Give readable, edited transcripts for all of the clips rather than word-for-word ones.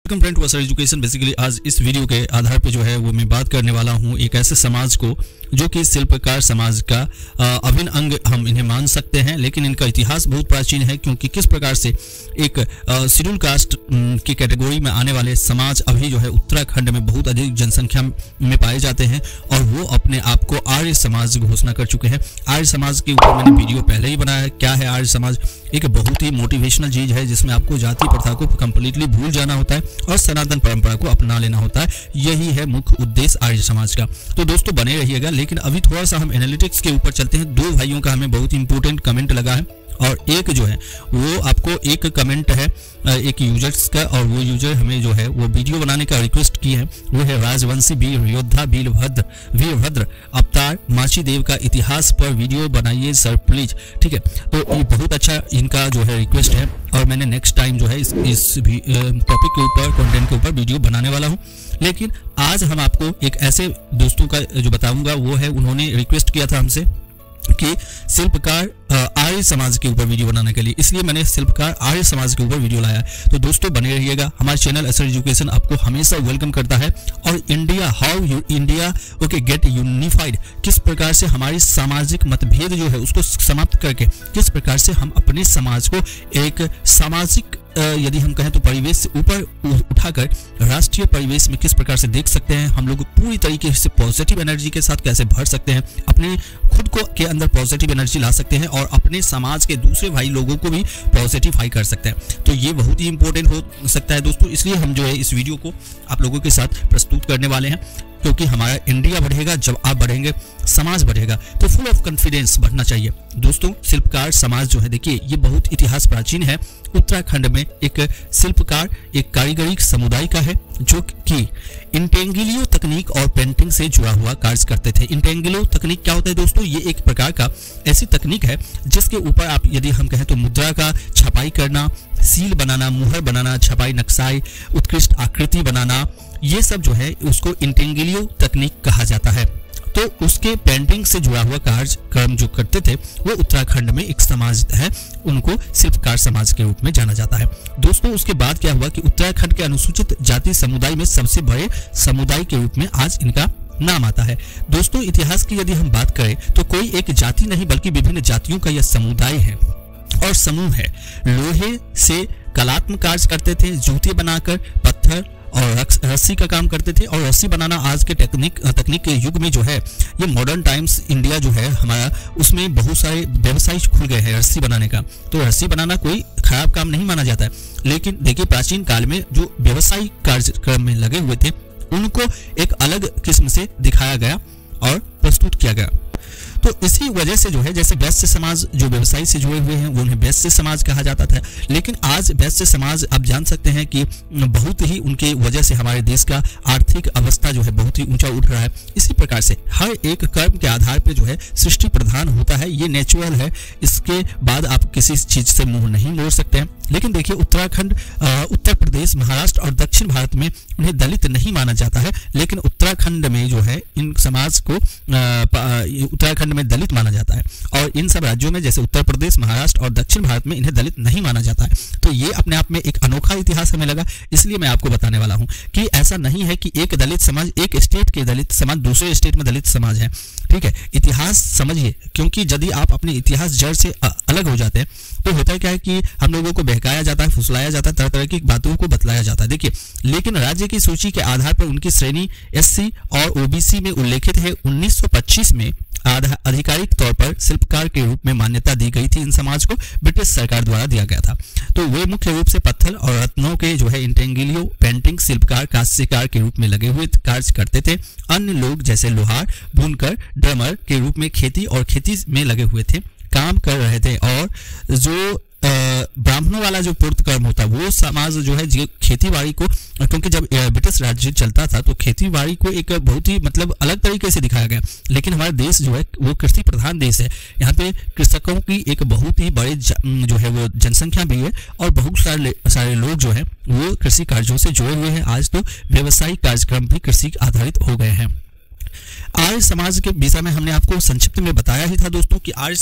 Welcome friend to असर education. Basically आज इस वीडियो के आधार पे जो है वो मैं बात करने वाला हूँ एक ऐसे समाज को जो कि शिल्पकार समाज का अभिन्न अंग हम इन्हें मान सकते हैं, लेकिन इनका इतिहास बहुत प्राचीन है। क्योंकि किस प्रकार से एक शेड्यूल कास्ट की कैटेगरी में आने वाले समाज अभी जो है उत्तराखंड में बहुत अधिक जनसंख्या में पाए जाते हैं और वो अपने आप को आर्य समाज घोषणा कर चुके हैं। आर्य समाज के ऊपर मैंने वीडियो पहले ही बनाया है। क्या है आर्य समाज? एक बहुत ही मोटिवेशनल चीज है जिसमें आपको जाति प्रथा को कंप्लीटली भूल जाना होता है और सनातन परंपरा को अपना लेना होता है। यही है मुख्य उद्देश्य आर्य समाज का। तो दोस्तों बने रहिएगा। लेकिन अभी थोड़ा सा हम एनालिटिक्स के ऊपर चलते हैं। दो भाइयों का हमें बहुत इंपॉर्टेंट कमेंट लगा है और एक जो है वो आपको एक कमेंट है एक यूजर्स का, और वो यूजर हमें जो है वो वीडियो बनाने का रिक्वेस्ट की है। वो है राजवंशी वीर योद्धा वीरभद्र अवतार माची देव का इतिहास पर वीडियो बनाइए सर प्लीज। ठीक है, तो ये बहुत अच्छा इनका जो है रिक्वेस्ट है और मैंने नेक्स्ट टाइम जो है इस टॉपिक के ऊपर कंटेंट के ऊपर वीडियो बनाने वाला हूँ। लेकिन आज हम आपको एक ऐसे दोस्तों का जो बताऊंगा वो है, उन्होंने रिक्वेस्ट किया था हमसे कि शिल्पकार आर्य समाज के ऊपर वीडियो बनाने के लिए, इसलिए मैंने शिल्पकार आर्य समाज के ऊपर वीडियो लाया। तो दोस्तों बने रहिएगा। हमारे चैनल असर एजुकेशन आपको हमेशा वेलकम करता है। और India India okay get unified, किस प्रकार से हमारी सामाजिक मतभेद जो है उसको समाप्त करके किस प्रकार से हम अपने समाज को एक सामाजिक यदि हम कहें तो परिवेश से ऊपर उठाकर राष्ट्रीय परिवेश में किस प्रकार से देख सकते हैं, हम लोग पूरी तरीके से पॉजिटिव एनर्जी के साथ कैसे भर सकते हैं, अपने खुद को के अंदर पॉजिटिव एनर्जी ला सकते हैं और अपने समाज के दूसरे भाई लोगों को भी पॉजिटिफाई कर सकते हैं। तो ये बहुत ही इंपॉर्टेंट हो सकता है दोस्तों। इसलिए हम जो है इस वीडियो को आप लोगों के साथ प्रस्तुत करने वाले हैं, क्योंकि हमारा इंडिया बढ़ेगा जब आप बढ़ेंगे, समाज बढ़ेगा, तो फुल ऑफ कॉन्फिडेंस बढ़ना चाहिए। दोस्तों शिल्पकार समाज जो है, देखिए ये बहुत इतिहास प्राचीन है। उत्तराखंड में एक शिल्पकार एक कारीगरी समुदाय का है जो कि इंटेंगिलियो तकनीक और पेंटिंग से जुड़ा हुआ कार्य करते थे। इंटेंगिलियो तकनीक क्या होता है दोस्तों? ये एक प्रकार का ऐसी तकनीक है जिसके ऊपर आप यदि हम कहें तो मुद्रा का छपाई करना, सील बनाना, मुहर बनाना, छपाई नक्शाई, उत्कृष्ट आकृति बनाना, ये सब जो है उसको इंटेंगिलियो तकनीक कहा जाता है। तो उसके पेंटिंग से जुड़ा हुआ कार्यक्रम जो करते थे वो उत्तराखंड में एक समाज है, उनको शिल्पकार समाज के रूप में जाना जाता है। दोस्तों उसके बाद क्या हुआ कि उत्तराखंड के अनुसूचित जाति समुदाय में सबसे बड़े समुदाय के रूप में आज इनका नाम आता है। दोस्तों इतिहास की यदि हम बात करें तो कोई एक जाति नहीं बल्कि विभिन्न जातियों का यह समुदाय है और समूह है। लोहे से कलात्मक कार्य करते थे, जूते बनाकर, पत्थर और रस्सी का काम करते थे। और रस्सी बनाना आज के तकनीक के युग में जो है ये मॉडर्न टाइम्स इंडिया जो है हमारा, उसमें बहुत सारे व्यवसाय खुल गए हैं रस्सी बनाने का। तो रस्सी बनाना कोई खराब काम नहीं माना जाता है। लेकिन देखिए प्राचीन काल में जो व्यवसायिक कार्यक्रम में लगे हुए थे उनको एक अलग किस्म से दिखाया गया और प्रस्तुत किया गया। तो इसी वजह से जो है, जैसे वैश्य समाज जो व्यवसाय से जुड़े हुए हैं वो उन्हें वैश्य समाज कहा जाता था। लेकिन आज वैश्य समाज आप जान सकते हैं कि बहुत ही उनके वजह से हमारे देश का आर्थिक अवस्था जो है बहुत ही ऊंचा उठ रहा है। इसी प्रकार से हर एक कर्म के आधार पर जो है सृष्टि प्रधान होता है, ये नेचुरल है। इसके बाद आप किसी चीज से मुंह नहीं मोड़ सकते हैं। लेकिन देखिए उत्तराखंड, उत्तर प्रदेश, महाराष्ट्र और दक्षिण भारत में उन्हें दलित नहीं माना जाता है, लेकिन उत्तराखंड में जो है इन समाज को उत्तराखंड में दलित माना जाता है। और इन सब राज्यों में जैसे उत्तर प्रदेश, महाराष्ट्र और दक्षिण भारत में इन्हें दलित नहीं माना जाता है। तो ये अपने आप में एक अनोखा इतिहास हमें लगा, इसलिए मैं आपको बताने वाला हूं कि ऐसा नहीं है कि एक दलित समाज, एक स्टेट के दलित समाज दूसरे स्टेट में दलित समाज है। ठीक है, इतिहास समझिए, क्योंकि यदि आप अपने इतिहास जड़ से अलग हो जाते हैं तो होता है क्या है कि हम लोगों को बहकाया जाता है, फुसलाया जाता है, तरह तरह की बातों को बतलाया जाता है। देखिए लेकिन राज्य की सूची के आधार पर उनकी श्रेणी एससी और ओबीसी में उल्लेखित है। 1925 में आधिकारिक तौर पर शिल्पकार के रूप में मान्यता दी गई थी। इन समाज को ब्रिटिश सरकार द्वारा दिया गया था। तो वे मुख्य रूप से पत्थर और रत्नों के जो है इंटेंगिलियो पेंटिंग शिल्पकार कास्यकार के रूप में लगे हुए कार्य करते थे। अन्य लोग जैसे लोहार, बुनकर, ड्रमर के रूप में खेती और खेती में लगे हुए थे, काम कर रहे थे। और जो ब्राह्मणों वाला जो पूर्त कर्म होता है वो समाज जो है खेती बाड़ी को, क्योंकि जब ब्रिटिश राज्य चलता था तो खेती बाड़ी को एक बहुत ही मतलब अलग तरीके से दिखाया गया। लेकिन हमारा देश जो है वो कृषि प्रधान देश है। यहाँ पे कृषकों की एक बहुत ही बड़े जो है वो जनसंख्या भी है और बहुत सारे लोग जो है वो कृषि कार्यों से जुड़े हुए हैं। आज तो व्यवसायिक कार्यक्रम भी कृषि आधारित हो गए हैं। आर्य समाज के विषय में हमने आपको संक्षिप्त में बताया ही था दोस्तों कि आर्य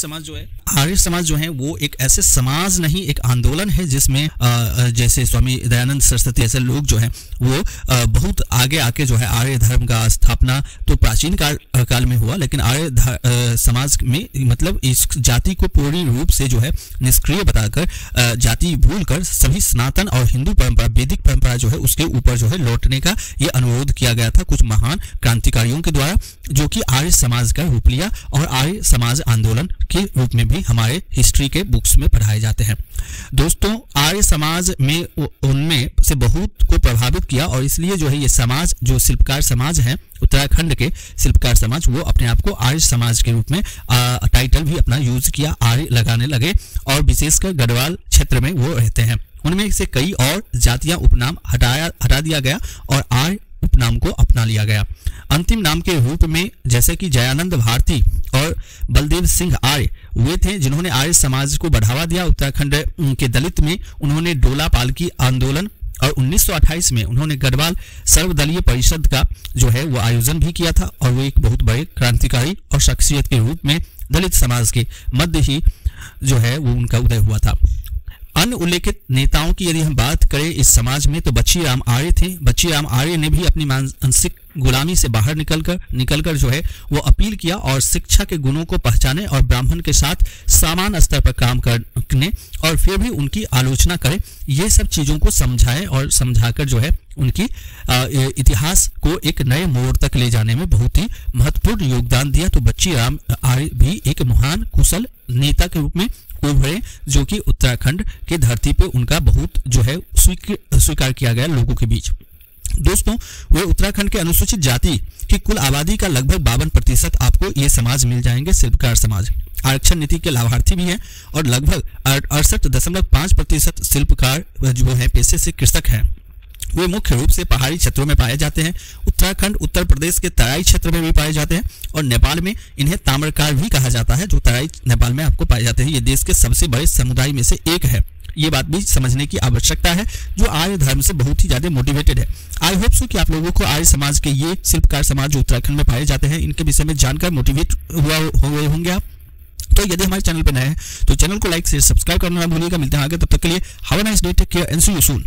समाज जो है वो एक ऐसे समाज नहीं, एक आंदोलन है जिसमें जैसे स्वामी दयानंद सरस्वती ऐसे लोग जो हैं वो बहुत आगे आके जो है आर्य धर्म का स्थापना तो प्राचीन काल में हुआ, लेकिन आर्य समाज में मतलब इस जाति को पूर्ण रूप से जो है निष्क्रिय बताकर जाति भूलकर सभी सनातन और हिंदू परंपरा, वैदिक परंपरा जो है उसके ऊपर जो है लौटने का ये अनुरोध किया गया था कुछ महान क्रांतिकारियों के द्वारा, जो कि आर्य समाज का रूप लिया और आर्य समाज आंदोलन के रूप में भी हमारे हिस्ट्री के बुक्स में पढ़ाए जाते हैं। दोस्तों आर्य समाज में उनमें से बहुत को प्रभावित किया और इसलिए जो है ये समाज जो शिल्पकार समाज है उत्तराखंड के शिल्पकार समाज, वो अपने आप को आर्य समाज के रूप में टाइटल भी अपना यूज किया, आर्य लगाने लगे और विशेषकर गढ़वाल क्षेत्र में वो रहते हैं। उनमें से कई और जातियां उपनाम हटा दिया गया और आर्य उपनाम को अपना लिया गया। अंतिम नाम के रूप में जैसे कि जयानंद भारती और बलदेव सिंह आर्य वे थे जिन्होंने आर्य समाज को बढ़ावा दिया। उत्तराखंड के दलित में उन्होंने डोला पालकी आंदोलन और 1928 में उन्होंने गढ़वाल सर्वदलीय परिषद का जो है वो आयोजन भी किया था और वो एक बहुत बड़े क्रांतिकारी और शख्सियत के रूप में दलित समाज के मध्य ही जो है वो उनका उदय हुआ था। अन्य उल्लेखित नेताओं की यदि हम बात करें इस समाज में तो बच्ची राम आर्य थे। बच्ची राम आर्य ने भी अपनी मानसिक गुलामी से बाहर निकलकर जो है वो अपील किया और शिक्षा के गुणों को पहचाने और ब्राह्मण के साथ समान स्तर पर काम करने और फिर भी उनकी आलोचना करें, ये सब चीज़ों को समझाए और समझाकर जो है उनकी इतिहास को एक नए मोड़ तक ले जाने में बहुत ही महत्वपूर्ण योगदान दिया। तो बच्ची राम आर्य भी एक महान कुशल नेता के रूप में उभरे जो कि उत्तराखंड के धरती पे उनका बहुत जो है स्वीकार किया गया लोगों के बीच। दोस्तों वे उत्तराखंड के अनुसूचित जाति की कुल आबादी का लगभग 52% आपको ये समाज मिल जाएंगे। शिल्पकार समाज आरक्षण नीति के लाभार्थी भी हैं और लगभग 68.5% शिल्पकार जो है पेशे से कृषक हैं। वे मुख्य रूप से पहाड़ी क्षेत्रों में पाए जाते हैं। उत्तराखंड उत्तर प्रदेश के तराई क्षेत्र में भी पाए जाते हैं और नेपाल में इन्हें ताम्रकार भी कहा जाता है जो तराई नेपाल में आपको पाए जाते हैं। ये देश के सबसे बड़े समुदाय में से एक है। ये बात भी समझने की आवश्यकता है जो आर्य धर्म से बहुत ही ज्यादा मोटिवेटेड है। आई होप सो कि आप लोगों को आर्य समाज के ये शिल्पकार समाज जो उत्तराखंड में पाए जाते हैं इनके विषय में जानकर मोटिवेट हुए होंगे आप। तो यदि हमारे चैनल पर नए हैं तो चैनल को लाइक शेयर सब्सक्राइब करना ना भूलिएगा। मिलते हैं आगे, तब तक के लिए have a nice day, take care and see you soon.